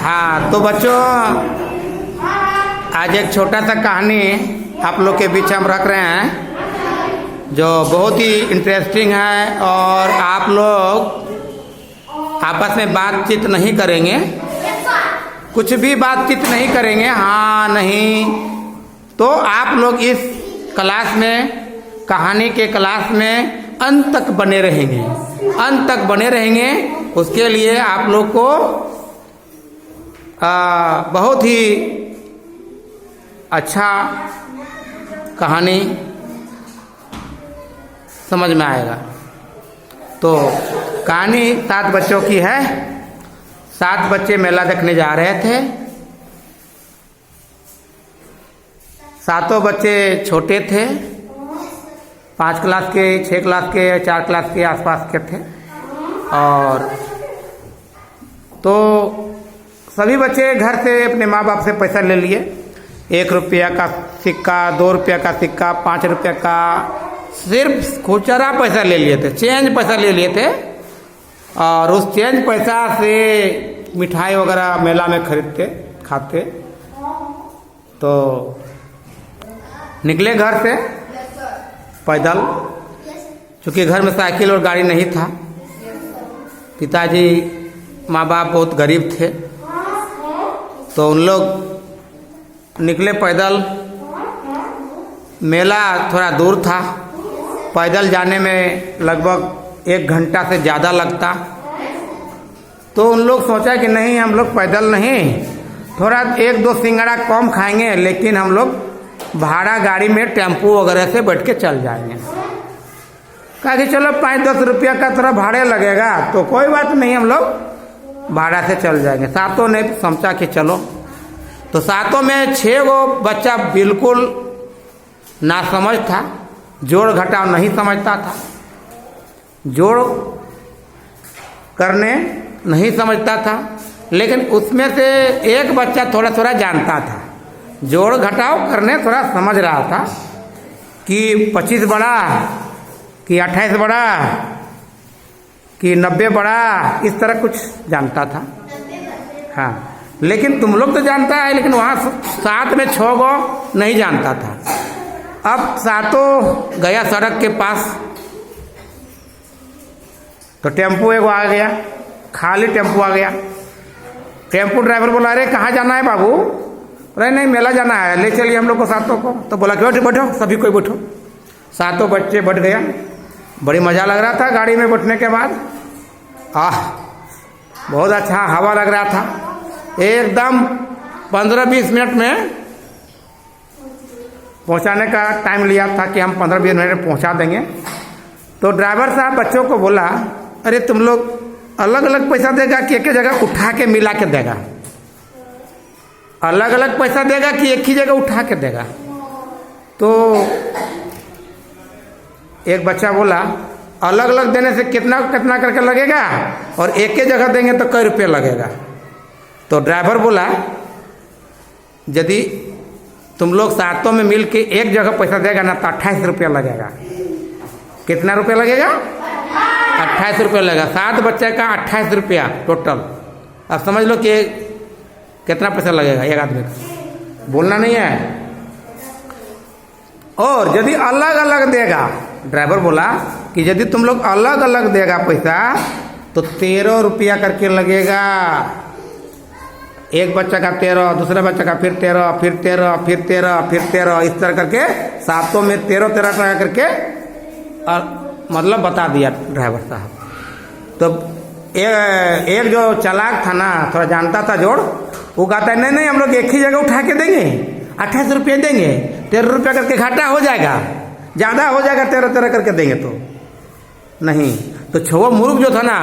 हाँ तो बच्चों, आज एक छोटा सा कहानी आप लोग के बीच हम रख रहे हैं जो बहुत ही इंटरेस्टिंग है। और आप लोग आपस में बातचीत नहीं करेंगे, कुछ भी बातचीत नहीं करेंगे, हाँ नहीं, तो आप लोग इस क्लास में, कहानी के क्लास में अंत तक बने रहेंगे, अंत तक बने रहेंगे। उसके लिए आप लोग को बहुत ही अच्छा कहानी समझ में आएगा। तो कहानी 7 बच्चों की है। 7 बच्चे मेला देखने जा रहे थे। 7 बच्चे छोटे थे, 5 क्लास के, 6 क्लास के, 4 क्लास के आसपास के थे। और तो सभी बच्चे घर से अपने माँ बाप से पैसा ले लिए। 1 रुपया का सिक्का, 2 रुपया का सिक्का, 5 रुपया का, सिर्फ खुचरा पैसा ले लिए थे, चेंज पैसा ले लिए थे। और उस चेंज पैसा से मिठाई वगैरह मेला में खरीदते, खाते। तो निकले घर से पैदल, क्योंकि घर में साइकिल और गाड़ी नहीं था। पिताजी माँ बाप बहुत गरीब थे, तो उन लोग निकले पैदल। मेला थोड़ा दूर था, पैदल जाने में लगभग 1 घंटा से ज़्यादा लगता। तो उन लोग सोचा कि नहीं, हम लोग पैदल नहीं, थोड़ा 1-2 सिंगड़ा कम खाएंगे, लेकिन हम लोग भाड़ा गाड़ी में, टेम्पू वगैरह से बैठ के चल जाएंगे। कहा कि चलो 5-10 रुपया का थोड़ा भाड़े लगेगा, तो कोई बात नहीं, हम लोग भाड़ा से चल जाएंगे। 7 ने समझा कि चलो। तो 7 में 6 गो बच्चा बिल्कुल नासमझ था, जोड़ घटाव नहीं समझता था, जोड़ करने नहीं समझता था। लेकिन उसमें से एक बच्चा थोड़ा थोड़ा जानता था, जोड़ घटाव करने थोड़ा समझ रहा था कि 25 बड़ा कि 28 बड़ा कि 90 बड़ा, इस तरह कुछ जानता था। हाँ, लेकिन तुम लोग तो जानता है, लेकिन वहाँ 7 में 6 गो नहीं जानता था। अब 7 गया सड़क के पास, तो टेम्पो एगो आ गया, खाली टेम्पो आ गया। टेम्पो ड्राइवर बोला, अरे कहाँ जाना है बाबू? अरे नहीं, मेला जाना है, ले चलिए हम लोग को 7 को। तो बोला कि बैठो बैठो, सभी कोई बैठो। 7 बच्चे बैठ गया। बड़ी मज़ा लग रहा था गाड़ी में बैठने के बाद। बहुत अच्छा हवा लग रहा था। एकदम 15-20 मिनट में पहुंचाने का टाइम लिया था कि हम 15-20 मिनट में पहुंचा देंगे। तो ड्राइवर साहब बच्चों को बोला, अरे तुम लोग अलग अलग पैसा देगा कि एक ही जगह उठा के मिला के देगा? अलग अलग पैसा देगा कि एक ही जगह उठा के देगा? तो एक बच्चा बोला, अलग अलग देने से कितना कितना करके लगेगा, और एक ही जगह देंगे तो कई रुपये लगेगा? तो ड्राइवर बोला, यदि तुम लोग 7 में मिल के एक जगह पैसा देगा ना, तो 28 रुपया लगेगा। कितना रुपया लगेगा? 28 रुपया लगेगा। 7 बच्चे का 28 रुपया टोटल। अब समझ लो कि कितना पैसा लगेगा एक आदमी का। बोलना नहीं है। और यदि अलग अलग देगा, ड्राइवर बोला कि यदि तुम लोग अलग अलग देगा पैसा, तो 13 रुपया करके लगेगा। एक बच्चा का 13, दूसरे बच्चे का फिर 13, फिर 13, फिर 13, फिर 13, इस तरह करके 7 में 13-13 टका करके मतलब बता दिया ड्राइवर साहब। तो एक जो चालाक था ना, थोड़ा जानता था जोड़, वो कहता है नहीं नहीं, हम लोग एक ही जगह उठा के देंगे, 28 रुपये देंगे, 13 रुपया करके घाटा हो जाएगा, ज़्यादा हो जाएगा 13-13 करके देंगे। तो नहीं, तो 6 मूर्ख जो था ना,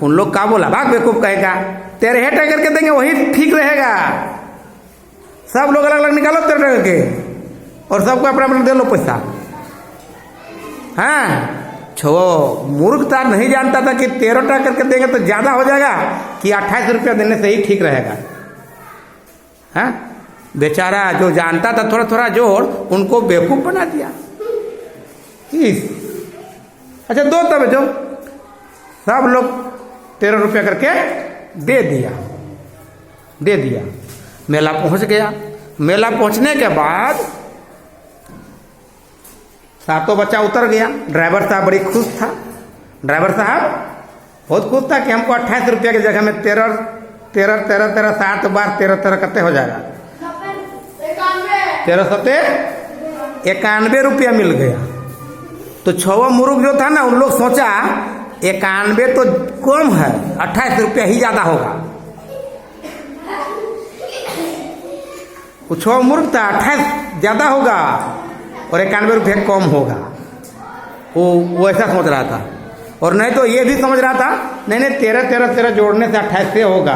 उन लोग का बोला, भाग बेवकूफ कहेगा, 13 टका करके देंगे, वही ठीक रहेगा। सब लोग अलग अलग निकालो 13 टका के, और सबको अपना अपना दे लो पैसा। हाँ, 6 मूर्ख था, नहीं जानता था कि 13 टका करके देंगे तो ज़्यादा हो जाएगा, कि 28 रुपया देने से ही ठीक रहेगा। हाँ, बेचारा जो जानता था थोड़ा थोड़ा जोड़, उनको बेवकूफ़ बना दिया। अच्छा, 2 तब जो सब लोग 13 रुपया करके दे दिया। मेला पहुंच गया। मेला पहुंचने के बाद सातों बच्चा उतर गया। ड्राइवर साहब बड़ी खुश था। ड्राइवर साहब बहुत खुश था कि हमको 28 रुपया की जगह में 13 7 बार 13 कितने हो जाएगा, 1391 रुपया मिल गया। तो 6वां मुर्ख जो था ना, उन लोग सोचा 91 तो कम है, 28 रुपया ही ज्यादा होगा। वो 6वां मुर्ख था, 28 ज्यादा होगा और 91 रुपया कम होगा। वो ऐसा सोच रहा था। और नहीं तो ये भी समझ रहा था नहीं 13 जोड़ने से 28 से होगा,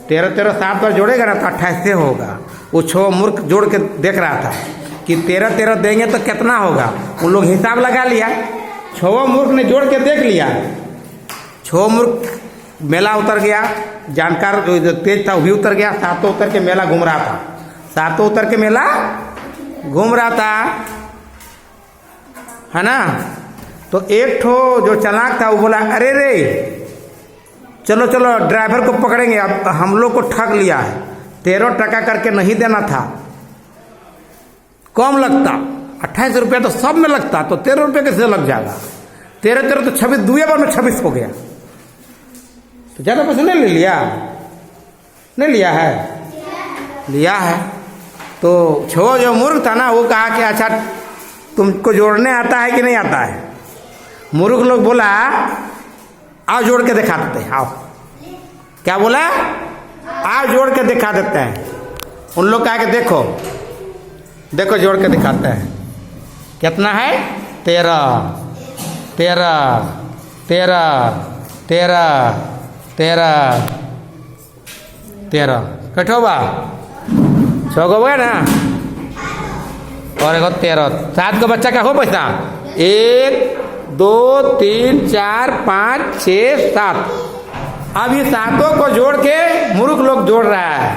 13 7 बार जोड़ेगा ना तो 28 से होगा। वो 6 मूर्ख जोड़ के देख रहा था कि 13 देंगे तो कितना होगा। उन लोग हिसाब लगा लिया। 6 मूर्ख ने जोड़ के देख लिया। 6 मूर्ख मेला उतर गया। जानकार जो तेज था वो भी उतर गया। सातों उतर के मेला घूम रहा था। सातों उतर के मेला घूम रहा था, है ना। तो एक ठो जो चालाक था वो बोला अरे रे चलो ड्राइवर को पकड़ेंगे, अब हम लोग को ठग लिया है, 13 टका करके नहीं देना था, कम लगता, 28 रुपया तो सब में लगता, तो 13 रुपये कैसे लग जाएगा। 13 तो 26, 2 बार में 26 हो गया। तो ज्यादा पैसा नहीं ले लिया, नहीं लिया है, लिया है। तो जो मूर्ख था ना वो कहा कि अच्छा तुमको जोड़ने आता है कि नहीं आता है। मूर्ख लोग बोला आओ जोड़ के दिखा देते हैं, आओ। क्या बोला, आओ जोड़ के दिखा देते हैं। उन लोग कहा कि देखो जोड़ के दिखाते हैं। कितना है, 13 कठोबा 6 गो गए ना, और एगो 13, 7 का बच्चा का हो पैसा, 1 2 3 4 5 6 7। अब ये सातों को जोड़ के मूर्ख लोग जोड़ रहा है।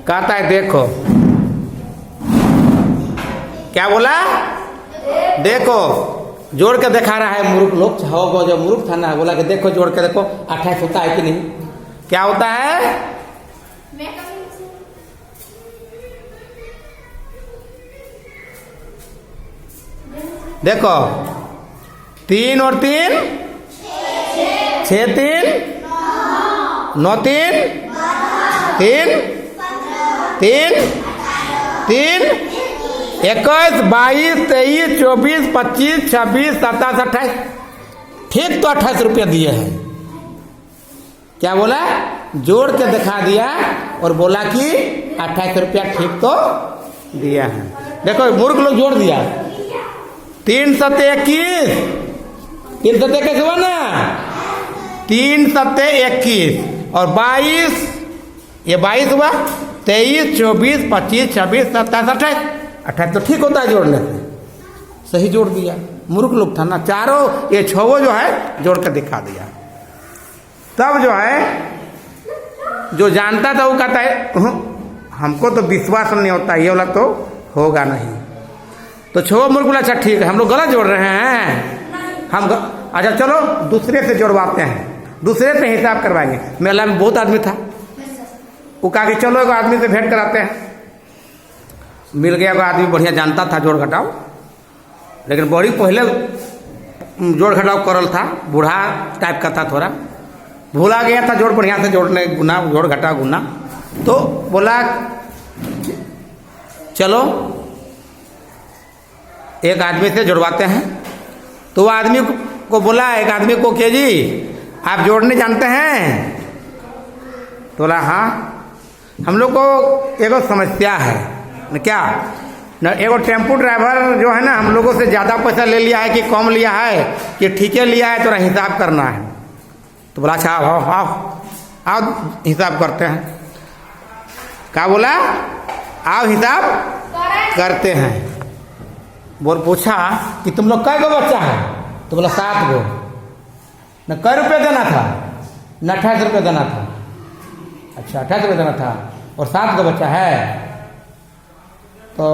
कहता है देखो, क्या बोला, देखो जोड़ के दिखा रहा है मूर्ख लोग। 6 को जो मूर्ख था ना बोला कि देखो जोड़ के देखो 28 होता है कि नहीं। क्या होता है, देखो 3 और 3 6 3 9 3 3 3 3 21 22 23 24 25 26 27 28। ठीक तो 28 रुपया दिए हैं। क्या बोला, जोड़ के दिखा दिया और बोला कि 28 रुपया ठीक तो दिया है। देखो मूर्ख लोग जोड़ दिया। 3 7 21, 3 7 21 हुआ ना, 3 7 21 और 22, ये 22 हुआ, 23 24 25 26 27 28। 28 तो ठीक होता है जोड़ने से, सही जोड़ दिया। मूर्ख लोग था ना, चारों ये 6 जो है जोड़ कर दिखा दिया। तब जो है जो जानता था वो कहता है हमको तो विश्वास नहीं होता, ये वाला तो होगा नहीं। तो 6 मूर्ख बोला अच्छा ठीक है, हम लोग गलत जोड़ रहे हैं, अच्छा चलो दूसरे से जोड़वाते हैं, दूसरे से हिसाब करवाएंगे। मेला में बहुत आदमी था, वो कहा कि चलो एक आदमी से भेंट कराते हैं। मिल गया, वो आदमी बढ़िया जानता था जोड़ घटाव, लेकिन बड़ी पहले जोड़ घटाव करल था, बूढ़ा टाइप का था, थोड़ा भूला गया था जोड़ बढ़िया से जोड़ने, गुना जोड़ घटाव गुना। तो बोला चलो एक आदमी से जुड़वाते हैं। तो वो आदमी को बोला, एक आदमी को कि जी आप जोड़ने जानते हैं। तो बोला हाँ, हम लोग को एगो समस्या है। क्या न, एगो टेम्पो ड्राइवर जो है ना हम लोगों से ज़्यादा पैसा ले लिया है कि कम लिया है कि ठीक है लिया है, थोड़ा हिसाब करना है। तो बोला अच्छा आओ हिसाब करते हैं। क्या बोला, आओ हिसाब करते हैं। बोल पूछा कि तुम लोग कै गो बच्चा है। तो बोला 7 गो। न कै रुपये देना था, न 28 रुपये देना था। अच्छा 28 रुपये देना था और 7 गो बच्चा है, तो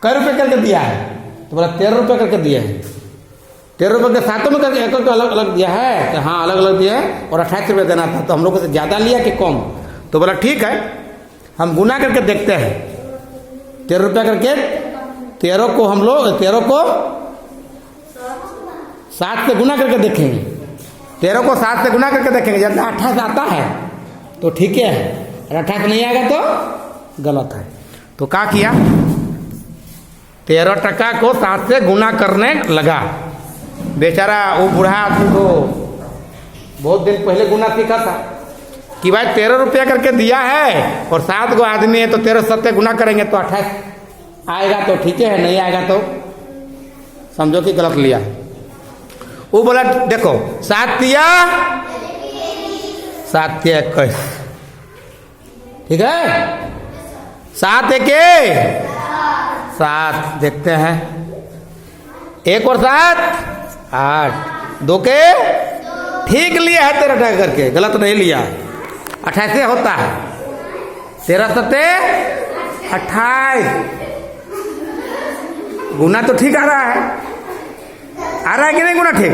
कै रुपये करके दिया है। तो बोला 13 रुपये करके दिया है। 13 रुपये के सातों में करके एक एक अलग अलग दिया है। तो हाँ अलग अलग दिया है और 28 रुपये देना था। तो हम लोग को ज़्यादा लिया कि कम? तो बोला ठीक है हम गुना करके देखते हैं। 13 रुपया करके 13 को हम लोग 13 को 7 से गुना करके देखेंगे। 13 को 7 से गुना करके देखेंगे। जब 28 आता है तो ठीक है, और 28 नहीं आएगा तो गलत है। तो क्या किया, 13 टका को 7 से गुना करने लगा। बेचारा वो बूढ़ा आदमी तो बहुत दिन पहले गुना सीखा था कि भाई 13 रुपया करके दिया है और 7 गो आदमी है तो 13 7 गुना करेंगे तो 28 आएगा तो ठीक है, नहीं आएगा तो समझो कि गलत लिया है। वो बोला देखो 7 दिया 7 के 21, ठीक है। 7 एके 7 देखते हैं, 1 और 7 8, 2 के ठीक लिया है 13 टका करके, गलत नहीं लिया। 28 होता है, 13 7 28, गुना तो ठीक आ रहा है। आ रहा है कि नहीं गुना ठीक?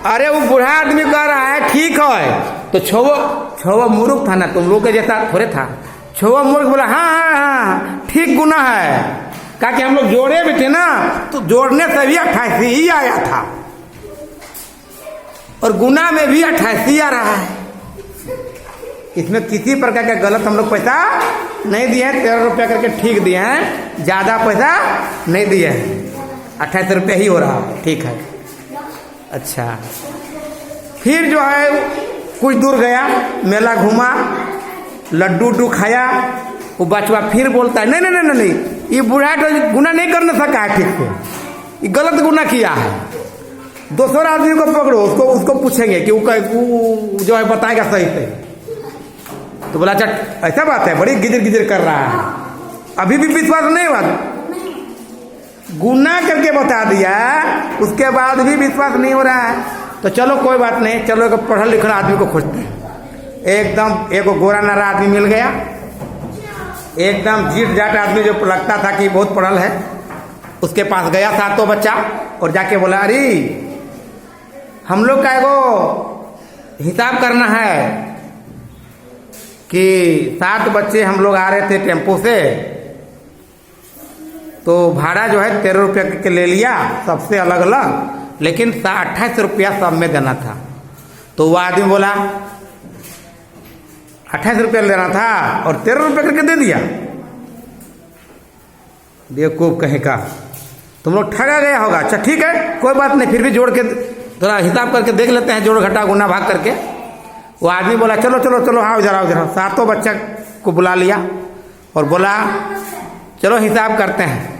अरे वो बूढ़ा आदमी कह रहा है ठीक है। तो छो मूर्ख था ना, तुम लोग के जैसा थोड़े था। छो मूर्ख बोला हाँ ठीक गुना है। कहा कि हम लोग जोड़े भी थे ना तो जोड़ने से भी 28 ही आया था और गुना में भी 28 ही आ रहा है। इसमें किसी प्रकार का गलत हम लोग पैसा नहीं दिए हैं। 13 रुपया करके ठीक दिए हैं, ज़्यादा पैसा नहीं दिए हैं। 28 रुपया ही हो रहा है, ठीक है। अच्छा फिर जो है कुछ दूर गया, मेला घूमा, लड्डू उड्डू खाया। वो बचवा फिर बोलता है नहीं नहीं नहीं नहीं, ये बूढ़ा तो गुना नहीं करने सका है ठीक से, ये गलत गुना किया है। दूसरा आदमी को पकड़ो, उसको पूछेंगे कि वो जो है बताएगा सही से। तो बोला अच्छा ऐसा बात है, बड़ी गिजर गिजर कर रहा है, अभी भी विश्वास नहीं हुआ। गुना करके बता दिया उसके बाद भी विश्वास नहीं हो रहा है। तो चलो कोई बात नहीं, चलो एक पढ़ल लिखल आदमी को खोजते हैं। एकदम एक गोरा नारा आदमी मिल गया, एकदम जीट जाट आदमी जो लगता था कि बहुत पढ़ल है। उसके पास गया सातों बच्चा और जाके बोला अरे हम लोग का एगो हिसाब करना है कि 7 बच्चे हम लोग आ रहे थे टेम्पो से, तो भाड़ा जो है 13 रुपया के ले लिया सबसे अलग अलग, लेकिन 28 रुपया सब में देना था। तो वो आदमी बोला 28 रुपया लेना था और 13 रुपया करके दे दिया। बेवकूफ कहीं का, तुम लोग ठगा गया होगा। अच्छा ठीक है कोई बात नहीं, फिर भी जोड़ के थोड़ा हिसाब करके देख लेते हैं, जोड़ घटा गुना भाग करके। वो आदमी बोला चलो चलो चलो आओ इधर आओ इधर। सातों बच्चा को बुला लिया और बोला चलो हिसाब करते हैं।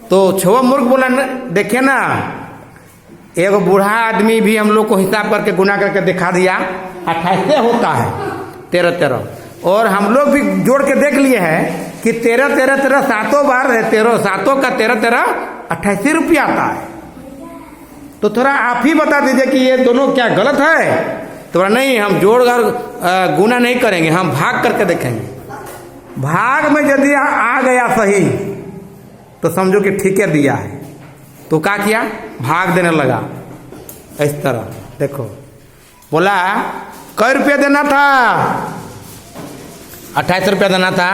तो छुआ मूर्ख बोला देखिए ना, एक बूढ़ा आदमी भी हम लोग को हिसाब करके गुना करके दिखा दिया 28 होता है 13 13, और हम लोग भी जोड़ के देख लिए हैं कि 13 13 13 सातों बार है, 13 सातों का 13 13 28 रुपया आता है। तो थोड़ा आप ही बता दीजिए कि ये दोनों क्या गलत है? तो नहीं हम जोड़ कर गुना नहीं करेंगे, हम भाग करके देखेंगे। भाग में यदि आ गया सही तो समझो कि ठीक है दिया है। तो क्या किया, भाग देने लगा इस तरह। देखो बोला कै रुपया देना था, 28 रुपया देना था।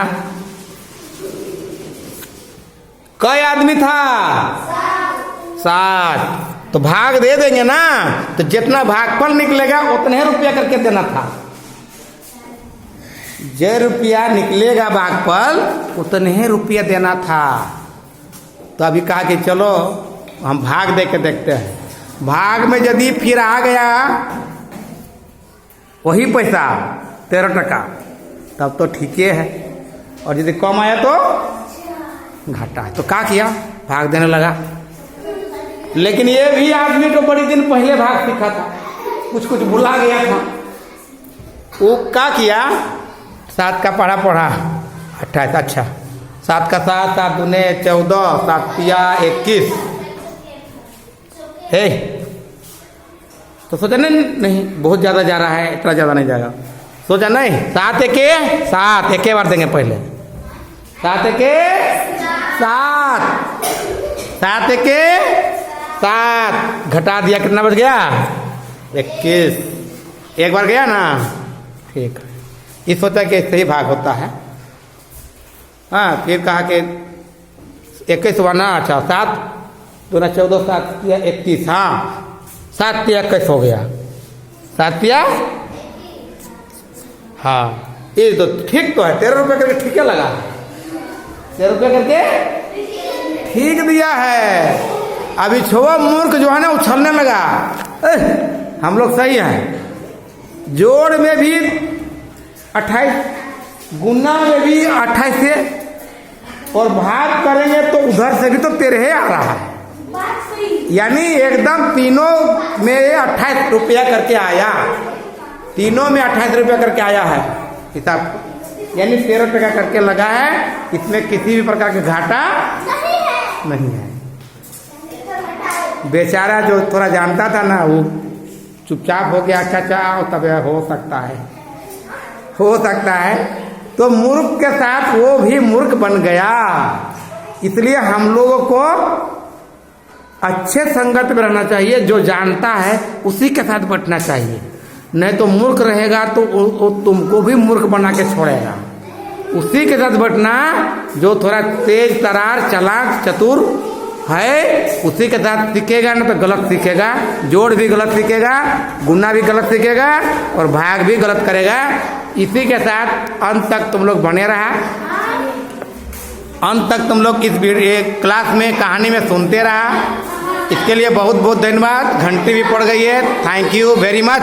कै आदमी था, 7। तो भाग दे देंगे ना, तो जितना भागफल निकलेगा उतने रुपया करके देना था। जो रुपया निकलेगा भागफल उतने ही रुपया देना था। तो अभी कहा कि चलो हम भाग दे के देखते हैं। भाग में यदि फिर आ गया वही पैसा 13 टका तब तो ठीक है, और यदि कम आया तो घाटा है। तो क्या किया, भाग देने लगा। लेकिन ये भी आदमी तो बड़ी दिन पहले भाग सीखा था, कुछ कुछ भुला गया था। वो क्या किया, 7 का पढ़ा 28, अच्छा 7 का 7, 7 दूने 14, 7 तिया 21 है। तो सोचा नहीं बहुत ज़्यादा जा रहा है, इतना ज़्यादा नहीं जाएगा। सोचा नहीं 7 एके 7, एक बार देंगे पहले 7 एके 7, 7 एके 7, घटा दिया, कितना बच गया? 21। एक बार गया ना, ठीक है। इस सोचा कि इससे ही भाग होता है। हाँ, फिर कहा कि 21 हुआ ना, अच्छा 7 2 14 7 या 21, हाँ 7 या 21 हो गया, 7 या, हाँ ये तो ठीक तो है। 13 रुपये करके ठीक है लगा, 13 रुपये करके ठीक दिया है। अभी छोवा मूर्ख जो है ना उछलने लगा। हम लोग सही हैं, जोड़ में भी 28, गुना में भी 28 से, और भाग करेंगे तो उधर से भी तो 13 आ रहा है, यानी एकदम तीनों में 28 रुपया करके आया, तीनों में 28 रुपया करके आया है हिसाब, यानी 13 रुपये का करके लगा है। इसमें किसी भी प्रकार का घाटा नहीं है। बेचारा जो थोड़ा जानता था ना, वो चुपचाप हो गया, चाचा तब हो सकता है। तो मूर्ख के साथ वो भी मूर्ख बन गया। इसलिए हम लोगों को अच्छे संगत में रहना चाहिए, जो जानता है उसी के साथ बैठना चाहिए। नहीं तो मूर्ख रहेगा तो वो तुमको भी मूर्ख बना के छोड़ेगा। उसी के साथ बैठना जो थोड़ा तेज तरार चालाक चतुर है, उसी के साथ सीखेगा, ना तो गलत सीखेगा। जोड़ भी गलत सीखेगा, गुना भी गलत सीखेगा, और भाग भी गलत करेगा। इसी के साथ अंत तक तुम लोग बने रहा, अंत तक तुम लोग इस क्लास में कहानी में सुनते रहा। इसके लिए बहुत बहुत धन्यवाद। घंटी भी पड़ गई है। Thank you very much.